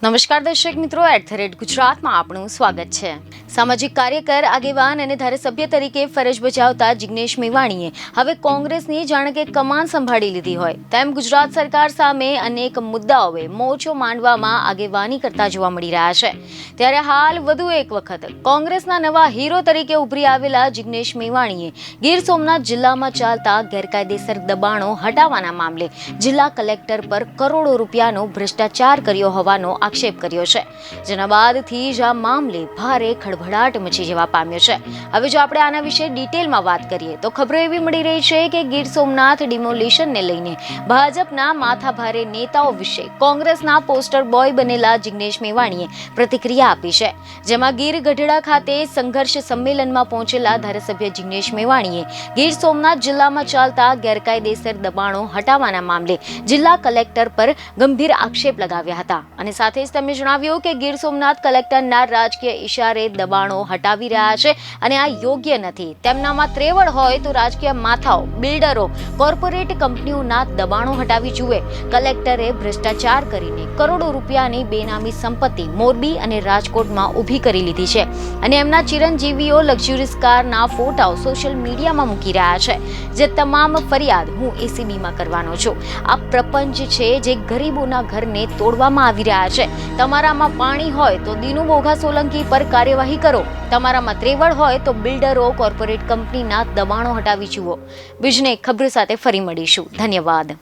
નમસ્કાર દર્શક મિત્રો, @ગુજરાતમાં આપનું સ્વાગત છે। સામાજિક કાર્યકર, આગેવાન અને ધારાસભ્ય તરીકે ફરજ બજાવતા જિગ્નેશ મેવાણીએ હવે કોંગ્રેસની જાણે કે કમાન સંભાળી લીધી હોય તેમ ગુજરાત સરકાર સામે અનેક મુદ્દાઓએ મોરચો માંડવામાં આગેવાની કરતા જોવા મળી રહ્યા છે। ત્યારે હાલ વધુ એક વખત કોંગ્રેસના નવા હીરો તરીકે ઉભરી આવેલા જિગ્નેશ મેવાણીએ ગીર સોમનાથ જિલ્લામાં ચાલતા ગેરકાયદેસર દબાણો હટાવવાના મામલે જિલ્લા કલેક્ટર પર કરોડો રૂપિયાનો ભ્રષ્ટાચાર કર્યો હોવાનો આક્ષેપ કર્યો છે, જેના બાદથી જ આ મામલે ભારે ખળભળાટ મચી જવા પામ્યો છે। હવે જો આપણે આના વિશે ડિટેલમાં વાત કરીએ તો ખબરો એવી મળી રહી છે કે ગીર સોમનાથ ડિમોલિશનને લઈને ભાજપના માથાભારે નેતાઓ વિશે કોંગ્રેસના પોસ્ટર બોય બનેલા જિગ્નેશ મેવાણીએ પ્રતિક્રિયા આપી છે, જેમાં ગીર ગઢડા ખાતે સંઘર્ષ સંમેલનમાં પહોંચેલા ધારાસભ્ય જિગ્નેશ મેવાણીએ ગીર સોમનાથ જિલ્લામાં ચાલતા ગેરકાયદેસર દબાણો હટાવવાના મામલે જિલ્લા કલેક્ટર પર ગંભીર આક્ષેપ લગાવ્યા હતા અને સાથે જ તેમણે જણાવ્યું કે ગીર સોમનાથ કલેક્ટરના રાજકીય ઇશારે દબાણો હટાવી રહ્યા છે અને આ યોગ્ય નથી। તેમનામાં ત્રેવડ હોય તો રાજકીય માથાઓ, બિલ્ડરો, કોર્પોરેટ કંપનીઓના દબાણો હટાવી જુએ। કલેક્ટરે ભ્રષ્ટાચાર કરીને કરોડો રૂપિયાની બેનામી સંપત્તિ મોરબી અને રાજકોટમાં ઊભી કરી લીધી છે અને એમના ચિરંજીવીઓ લક્ઝુરીઝ કારના ફોટાઓ સોશિયલ મીડિયામાં મૂકી રહ્યા છે, જે તમામ ફરિયાદ હું એસીબીમાં કરવાનો છું। આ પ્રપંચ છે જે ગરીબોના ઘરને તોડવામાં આવી રહ્યા છે। તમારામાં પાણી હોય તો દિનુ બોઘા સોલંકી પર કાર્યવાહી કરો, તમારામાં ત્રેવડ હોય તો બિલ્ડરો, કોર્પોરેટ કંપનીના દબાણો હટાવી જુઓ। બીજને ખબર સાથે ફરી મળીશું। ધન્યવાદ।